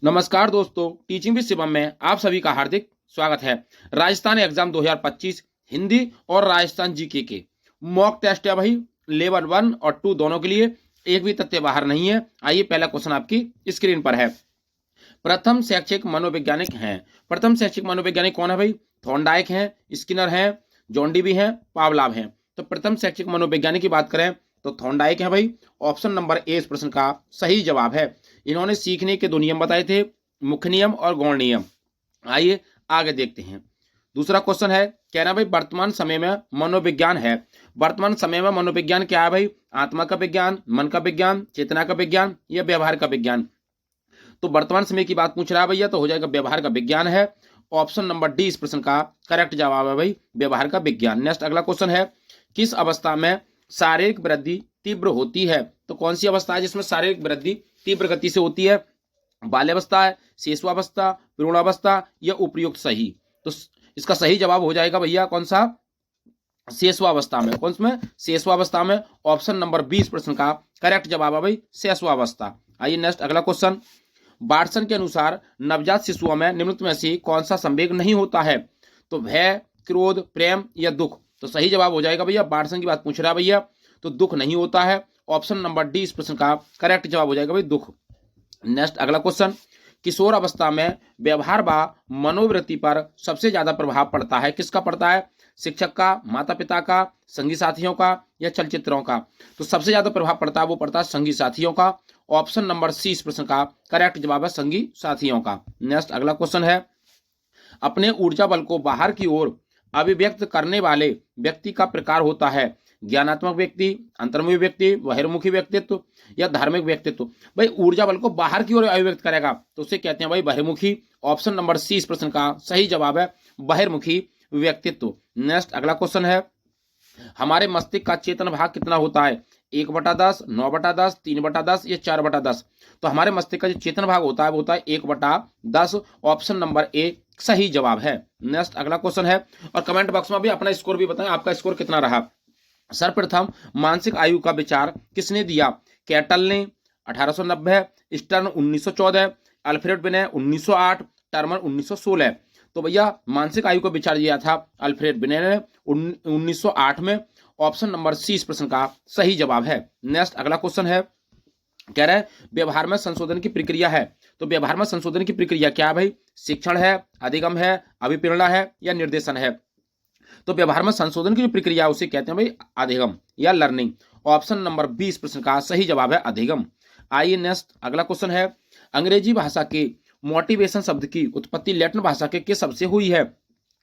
नमस्कार दोस्तों, teaching with Shivam में आप सभी का हार्दिक स्वागत है। राजस्थान एग्जाम 2025 हिंदी और राजस्थान जीके के मॉक टेस्ट है भाई, लेवल 1 और 2 दोनों के लिए। एक भी तथ्य बाहर नहीं है। आइए, पहला क्वेश्चन आपकी स्क्रीन पर है। प्रथम शैक्षिक मनोवैज्ञानिक हैं। प्रथम शैक्षिक मनोवैज्ञानिक कौन है भाई? थॉर्नडाइक हैं, स्किनर हैं, जॉन डीवी हैं, पावलाव हैं। तो प्रथम शैक्षिक मनोवैज्ञानिक की बात करें तो थॉर्नडाइक है भाई। ऑप्शन नंबर ए इस प्रश्न का सही जवाब है। इन्होंने सीखने के 2 नियम बताए थे, मुख्य नियम और गौण नियम। आइए आगे देखते हैं। दूसरा क्वेश्चन है, कह रहा भाई वर्तमान समय में मनोविज्ञान है। वर्तमान समय में मनोविज्ञान क्या है भाई? आत्मा का विज्ञान, मन का विज्ञान, चेतना का विज्ञान या व्यवहार का विज्ञान? तो वर्तमान समय की बात पूछ रहा है भैया, तो हो जाएगा व्यवहार का विज्ञान है। ऑप्शन नंबर डी इस प्रश्न का करेक्ट जवाब है भाई, व्यवहार का विज्ञान। नेक्स्ट अगला क्वेश्चन है, किस अवस्था में शारीरिक वृद्धि तीव्र होती है? तो कौन सी अवस्था है जिसमें शारीरिक वृद्धि तीव्र गति से होती है? बाल्यावस्था है, शेषवावस्था, भ्रूणावस्था या उपयुक्त सही? तो इसका सही जवाब हो जाएगा भैया कौन सा? शेषवावस्था में। कौन में? शेषवावस्था में। ऑप्शन नंबर 20 प्रश्न का करेक्ट जवाब है भाई, शेषवावस्था। आइए नेक्स्ट अगला क्वेश्चन, बार्सन के अनुसार नवजात शिशुओं में निम्नलिखित में से कौन सा संवेग नहीं होता है? तो भय, क्रोध, प्रेम या दुख? तो सही जवाब हो जाएगा भैया, बार्सन की बात पूछ रहा है भैया, तो दुख नहीं होता है। ऑप्शन नंबर डी इस प्रश्न का करेक्ट जवाब हो जाएगा भाई, दुख। नेक्स्ट अगला क्वेश्चन, किशोर अवस्था में व्यवहार व मनोवृत्ति पर सबसे ज्यादा प्रभाव पड़ता है? किसका पड़ता है? शिक्षक का, माता पिता का, संगी साथियों का या चलचित्रों का? तो सबसे ज्यादा प्रभाव पड़ता है, वो पड़ता है संगी साथियों का। ऑप्शन नंबर सी इस प्रश्न का करेक्ट जवाब है, संगी साथियों का। नेक्स्ट अगला क्वेश्चन है, अपने ऊर्जा बल को बाहर की ओर अभिव्यक्त करने वाले व्यक्ति का प्रकार होता है? ज्ञानात्मक व्यक्ति, अंतर्मुखी व्यक्ति, बहिर्मुखी व्यक्तित्व या धार्मिक व्यक्तित्व? भाई ऊर्जा बल को बाहर की ओर अभिव्यक्त करेगा तो उसे कहते हैं भाई बहिर्मुखी। ऑप्शन नंबर सी इस प्रश्न का सही जवाब है, बहिर्मुखी व्यक्तित्व। नेक्स्ट अगला क्वेश्चन है, हमारे मस्तिष्क का चेतन भाग कितना होता है? 1/10, 9/10, 3/10 या 4/10? तो हमारे मस्तिष्क का जो चेतन भाग होता है वो होता है 1/10। ऑप्शन नंबर ए सही जवाब है। नेक्स्ट अगला क्वेश्चन है, और कमेंट बॉक्स में भी अपना स्कोर भी बताएं, आपका स्कोर कितना रहा। सर्वप्रथम मानसिक आयु का विचार किसने दिया? कैटल ने 1890, स्टर्न 1914, अल्फ्रेड बिने 1908, टर्मर 1916। तो भैया मानसिक आयु का विचार दिया था अल्फ्रेड बिने ने 1908 में। ऑप्शन नंबर सी इस प्रश्न का सही जवाब है। नेक्स्ट अगला क्वेश्चन है, कह रहे हैं व्यवहार में संशोधन की प्रक्रिया है। तो व्यवहार में संशोधन की प्रक्रिया क्या है भाई? शिक्षण है, अधिगम है, अभिप्रेरणा है या निर्देशन है? तो व्यवहार में संशोधन की जो प्रक्रिया उसे कहते हैं भाई अधिगम या लर्निंग। ऑप्शन नंबर 20 प्रश्न का सही जवाब है अधिगम। आइए नेक्स्ट अगला क्वेश्चन है, अंग्रेजी भाषा के मोटिवेशन शब्द की उत्पत्ति लैटिन भाषा के किस शब्द से हुई है?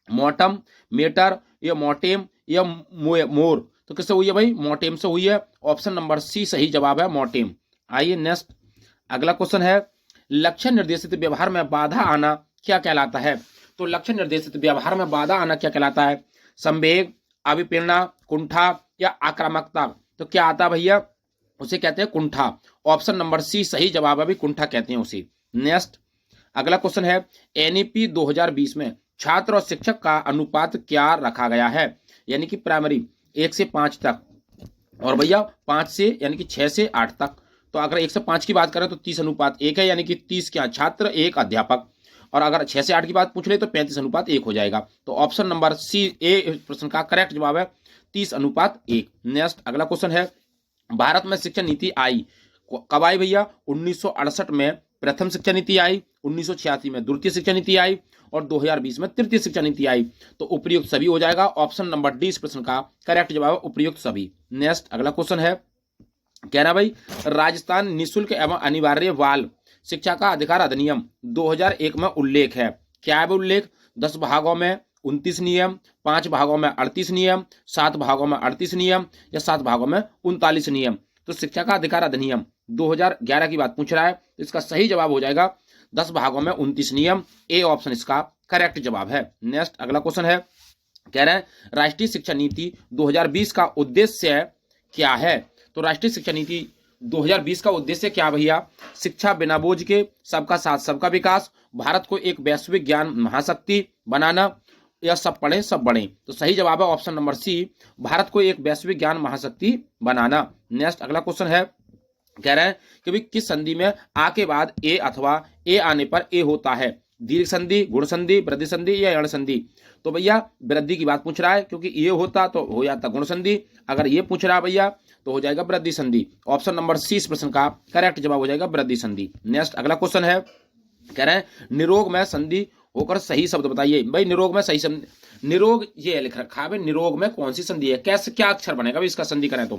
मोटम, मेटर या मोटेम या मोर? तो किससे हुई है भाई? मोटेम से हुई है। ऑप्शन नंबर सी सही जवाब है, मोटेम। आइए नेक्स्ट अगला क्वेश्चन है, लक्ष्य निर्देशित व्यवहार में बाधा आना क्या कहलाता है? तो लक्ष्य निर्देशित व्यवहार में बाधा आना क्या कहलाता है? संवेग, अभिप्रेरणा, कुंठा या आक्रामकता? तो क्या आता है भैया? उसे कहते हैं कुंठा। ऑप्शन नंबर सी सही जवाब है, कुंठा कहते हैं उसे। नेक्स्ट अगला क्वेश्चन है, एनईपी 2020 में छात्र और शिक्षक का अनुपात क्या रखा गया है? यानी कि प्राइमरी 1 से 5 तक, और भैया 5 से यानी कि 6 से 8 तक। तो अगर 1 से 5 की बात करें तो 30:1 है, यानी कि 30 क्या छात्र 1 अध्यापक। और अगर 6 से 8 की बात पूछ ले तो 35:1 हो जाएगा। तो ऑप्शन नंबर सी ए प्रश्न का करेक्ट जवाब है, 30:1। नेक्स्ट अगला क्वेश्चन है, भारत में शिक्षा नीति आई कब आई भैया? 1968 में प्रथम शिक्षा नीति आई, 1986 में द्वितीय शिक्षा नीति आई और 2020 में तृतीय शिक्षा नीति आई। तो उपयुक्त सभी हो जाएगा। ऑप्शन नंबर डी इस प्रश्न का करेक्ट जवाब है, उपयुक्त सभी। नेक्स्ट अगला क्वेश्चन है, कह रहा भाई राजस्थान निःशुल्क एवं अनिवार्य बाल शिक्षा का अधिकार अधिनियम 2001 में उल्लेख है। क्या है उल्लेख? 10 भागों में 29 नियम, 5 भागों में 38 नियम, 7 भागों में 38 नियम या 7 भागों में 39 नियम? तो शिक्षा का अधिकार अधिनियम 2011 की बात पूछ रहा है, तो इसका सही जवाब हो जाएगा 10 भागों में 29 नियम। ए ऑप्शन इसका करेक्ट जवाब है। नेक्स्ट अगला क्वेश्चन है, कह रहे हैं राष्ट्रीय शिक्षा नीति 2020 का उद्देश्य क्या है? तो राष्ट्रीय शिक्षा नीति 2020 का उद्देश्य क्या भैया? शिक्षा बिना बोझ के, सबका साथ सबका विकास, भारत को एक वैश्विक ज्ञान महाशक्ति बनाना या सब पढ़ें सब बढ़ें? तो सही जवाब है ऑप्शन नंबर सी, भारत को एक वैश्विक ज्ञान महाशक्ति बनाना। नेक्स्ट अगला क्वेश्चन है, कह रहे हैं कि भाई किस संधि में आ के बाद ए अथवा ए आने पर ए होता है, दीर्घ संधि, गुण संधि, वृद्धि संधि या यण संधि। तो भैया वृद्धि की बात पूछ रहा है, क्योंकि ये होता तो हो जाता गुण संधि, अगर ये पूछ रहा है भैया तो हो जाएगा वृद्धि संधि। ऑप्शन नंबर सी इस प्रश्न का करेक्ट जवाब हो जाएगा वृद्धि संधि। नेक्स्ट अगला क्वेश्चन है, कह रहे हैं निरोग में संधि होकर सही शब्द बताइए। भाई निरोग में सही शब्द, निरोग ये लिख रखा है भाई, निरोग में कौन सी संधि है, कैसे क्या अक्षर बनेगा भाई इसका संधि करें तो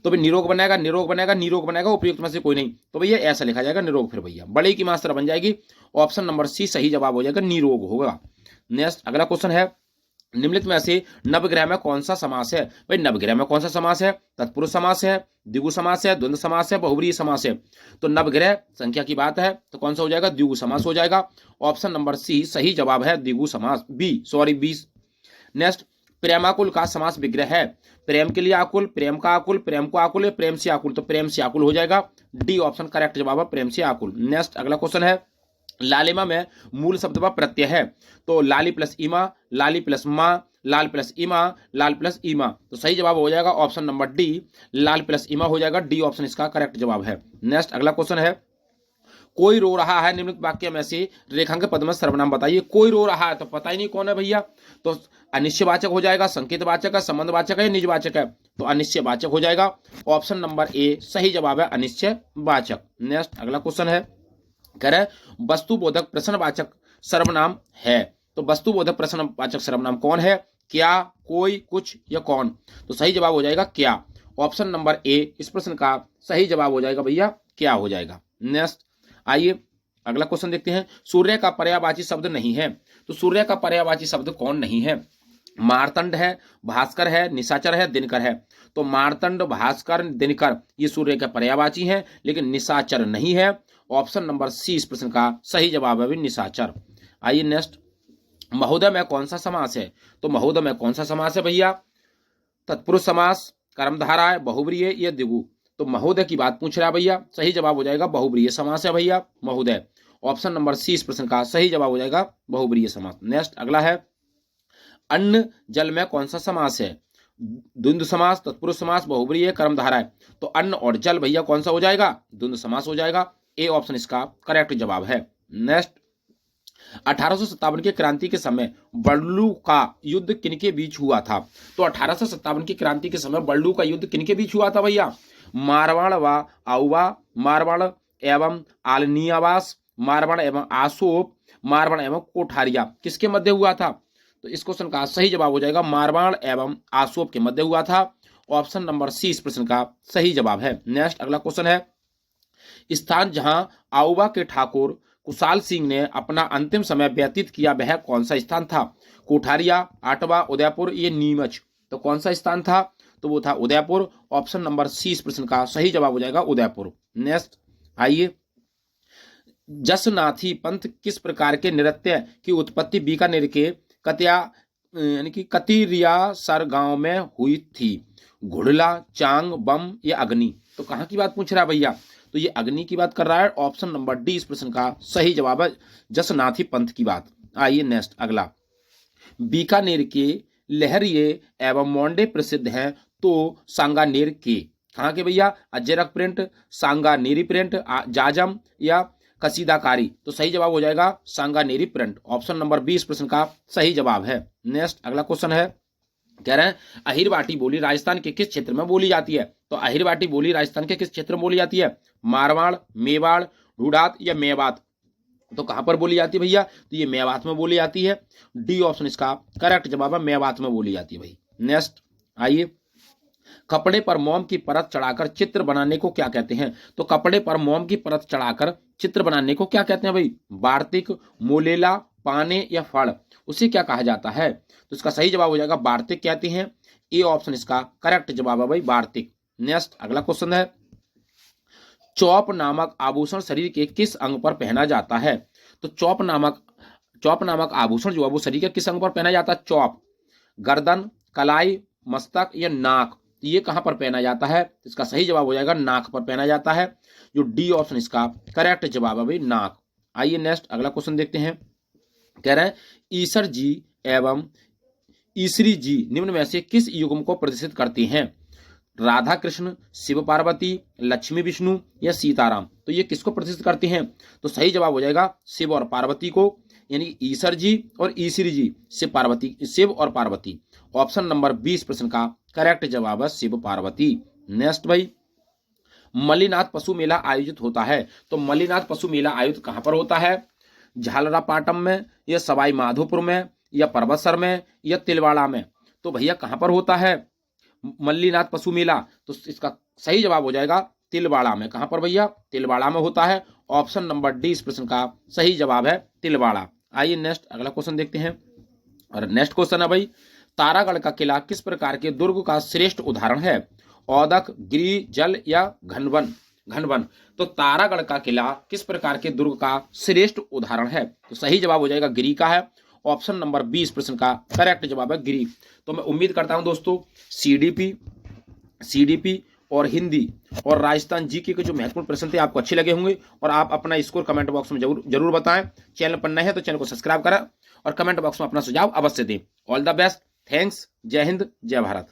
भाई निरोग बनेगा, निरोग बनेगा, निरोग बनेगा, उपयुक्त में से कोई नहीं, तो भैया ऐसा लिखा जाएगा निरोग। फिर भैया बड़े की मात्रा बन जाएगी, ऑप्शन नंबर सी सही जवाब हो जाएगा, निरोग होगा। नेक्स्ट अगला क्वेश्चन है, निम्नलिखित में से नवग्रह में कौन सा समास है। भाई नवग्रह में कौन सा समास है, तत्पुरुष समास है, द्विगु समास है, द्वंद्व समास है, बहुव्रीहि समास है। तो नवग्रह संख्या की बात है तो कौन सा हो जाएगा, द्विगु समास हो जाएगा। ऑप्शन नंबर सी सही जवाब है, द्विगु समास, बी। नेक्स्ट प्रेमाकुल का समास विग्रह है, प्रेम के लिए आकुल, प्रेम का आकुल, प्रेम को आकुल, प्रेम से आकुल, तो प्रेम से आकुल हो जाएगा, डी ऑप्शन करेक्ट जवाब है, प्रेम से आकुल। नेक्स्ट अगला क्वेश्चन है, लालिमा में मूल शब्द व प्रत्यय है, तो लाली प्लस इमा, लाली प्लस माँ, लाल प्लस इमा, लाल प्लस इमा, तो सही जवाब हो जाएगा ऑप्शन नंबर डी, लाल प्लस इमा हो जाएगा, डी ऑप्शन इसका करेक्ट जवाब है। नेक्स्ट अगला क्वेश्चन है, कोई रो रहा है निम्नलिखित वाक्य में से रेखांकित पद में सर्वनाम बताइए। कोई रो रहा है तो पता ही नहीं कौन है भैया, तो अनिश्चयवाचक हो जाएगा, संकेतवाचक है, संबंधवाचक है, निजवाचक है, तो अनिश्चयवाचक हो जाएगा, ऑप्शन नंबर ए सही जवाब है, अनिश्चयवाचक। नेक्स्ट अगला क्वेश्चन है, कह रहे वस्तुबोधक प्रश्नवाचक सर्वनाम है, तो वस्तुबोधक प्रश्नवाचक सर्वनाम कौन है, क्या, कोई, कुछ या कौन, तो सही जवाब हो जाएगा क्या, ऑप्शन नंबर ए इस प्रश्न का सही जवाब हो जाएगा भैया क्या हो जाएगा। नेक्स्ट आइए अगला क्वेश्चन देखते हैं, सूर्य का पर्यायवाची शब्द नहीं है, तो सूर्य का पर्यायवाची शब्द कौन नहीं है, मारतंड है, भास्कर है, निशाचर है, दिनकर है। तो मारतंड, भास्कर, दिनकर ये सूर्य के पर्यायवाची हैं, लेकिन निशाचर नहीं है, ऑप्शन नंबर सी इस प्रश्न का सही जवाब है निशाचर। आइए नेक्स्ट, महोदय में कौन सा समास है, तो महोदय में कौन सा समास है भैया, तत्पुरुष समास, कर्मधारा है, बहुव्रीहि या द्विगु, तो महोदय की बात पूछ रहा है भैया, सही जवाब हो जाएगा बहुव्रीहि समास है भैया महोदय, ऑप्शन नंबर सी इस प्रश्न का सही जवाब हो जाएगा बहुव्रीहि समास। नेक्स्ट अगला है, अन्न जल में कौन सा समास है, द्वंद्व समास, तत्पुरुष समास, बहुव्रीहि, कर्मधारा है, तो अन्न और जल भैया कौन सा हो जाएगा, द्वंद्व समास हो जाएगा, ए ऑप्शन इसका करेक्ट जवाब है। नेक्स्ट 1857 की क्रांति के समय बर्लू का युद्ध किनके बीच हुआ था, तो 1857 की क्रांति के समय बर्लू का युद्ध किनके बीच हुआ था भैया, मारवाड़ व आउवा, मारवाड़ एवं आलनियावास, मारवाड़ एवं आसोप, मारवाड़ एवं कोठारिया, किसके मध्य हुआ था, तो इस क्वेश्चन का सही जवाब हो जाएगा मारवाड़ एवं आसोप के मध्य हुआ था, ऑप्शन नंबर सी इस प्रश्न का सही जवाब है। नेक्स्ट अगला क्वेश्चन है, स्थान जहां आउवा के ठाकुर कुशाल सिंह ने अपना अंतिम समय व्यतीत किया वह कौन सा स्थान था, कोठारिया, आटवा, उदयपुर, ये नीमच, तो कौन सा स्थान था, तो वो था उदयपुर, ऑप्शन नंबर सी इस प्रश्न का सही जवाब हो जाएगा उदयपुर। नेक्स्ट आइए, जसनाथी पंथ किस प्रकार के नृत्य की उत्पत्ति बीकानेर के कतिया यानी कि कतिरियासर गांव में हुई थी, घुड़ला, चांग, बम या अग्नि, तो कहां की बात पूछ रहा है भैया, तो ये अग्नि की बात कर रहा है, ऑप्शन नंबर डी इस प्रश्न का सही जवाब है, जसनाथी पंथ की बात। आइए नेक्स्ट अगला, बीकानेर के लहरिये एवं मोंडे प्रसिद्ध हैं, तो सांगानेर के, कहाँ के भैया, अजरक प्रिंट, सांगानेरी प्रिंट, जाजम या कसीदाकारी, तो सही जवाब हो जाएगा Sanganeri print, option number B इस प्रश्न का सही जवाब है। नेक्स्ट अगला क्वेश्चन है, कह रहे हैं अहिरवाटी बोली राजस्थान के किस क्षेत्र में बोली जाती है, तो अहिरवाटी बोली राजस्थान के किस क्षेत्र में बोली जाती है, मारवाड़, मेवाड़, ढूढ़ात या मेवात, तो कहां पर बोली जाती है भैया, तो ये मेवात में बोली जाती है, डी ऑप्शन इसका करेक्ट जवाब है, मेवात में बोली जाती है भाई। नेक्स्ट आइए, कपड़े पर मोम की परत चढ़ाकर चित्र बनाने को क्या कहते हैं, तो कपड़े पर मोम की परत चढ़ाकर चित्र बनाने को क्या कहते हैं भाई, वार्तिक, मोलेला, पाने या फड़, उसे क्या कहा जाता है, तो इसका सही जवाब हो जाएगा वार्तिक कहते हैं, ए ऑप्शन इसका करेक्ट जवाब है भाई वार्तिक। नेक्स्ट अगला क्वेश्चन है, चौप नामक आभूषण शरीर के किस अंग पर पहना जाता है, तो चौप नामक आभूषण जो है वो शरीर के किस अंग पर पहना जाता है, चौप, गर्दन, कलाई, मस्तक या नाक, ये कहां पर पहना जाता है, इसका सही जवाब हो जाएगा नाक पर पहना जाता है, जो डी ऑप्शन इसका करेक्ट जवाब है भाई नाक। आइए नेक्स्ट अगला क्वेश्चन देखते हैं, कह रहे हैं ईसर जी एवं ईसरी जी निम्न में से किस युग्म को प्रदर्शित करती हैं, राधा कृष्ण, शिव पार्वती, लक्ष्मी विष्णु या सीताराम। तो ये किसको प्रतिष्ठित करते हैं? तो सही जवाब हो जाएगा शिव और पार्वती को, यानी ईश्वर जी और ईश्वरी जी, शिव और पार्वती। ऑप्शन नंबर 20 प्रश्न का करेक्ट जवाब है शिव पार्वती। नेक्स्ट भाई, मल्लिनाथ पशु मेला आयोजित होता है। तो मल्लिनाथ पशु मेला आयोजित कहां पर होता है? झालरापाटम में या सवाई माधोपुर में या परबतसर में या तिलवाड़ा में? तो भैया कहां पर होता है मल्लिनाथ पशु मेला? तो इसका सही जवाब हो जाएगा तिलवाड़ा में। कहां पर भैया? तिलवाड़ा में होता है। ऑप्शन नंबर डी इस प्रश्न का सही जवाब है तिलवाड़ा। आइए नेक्स्ट अगला क्वेश्चन देखते हैं। और नेक्स्ट क्वेश्चन है भाई, तारागढ़ का किला किस प्रकार के दुर्ग का श्रेष्ठ उदाहरण है? औदक, गिरि, जल या घनवन? घनवन। तो तारागढ़ का किला किस प्रकार के दुर्ग का श्रेष्ठ उदाहरण है? तो सही जवाब हो जाएगा गिरि का है। ऑप्शन नंबर 20 प्रश्न का करेक्ट जवाब है गिरि। तो मैं उम्मीद करता हूं दोस्तों सीडीपी और हिंदी और राजस्थान जीके के जो महत्वपूर्ण प्रश्न थे आपको अच्छे लगे होंगे, और आप अपना स्कोर कमेंट बॉक्स में जरूर बताएं। चैनल पर नए हैं तो चैनल को सब्सक्राइब करें और कमेंट बॉक्स में अपना सुझाव अवश्य दें। ऑल द बेस्ट, थैंक्स, जय हिंद, जय भारत।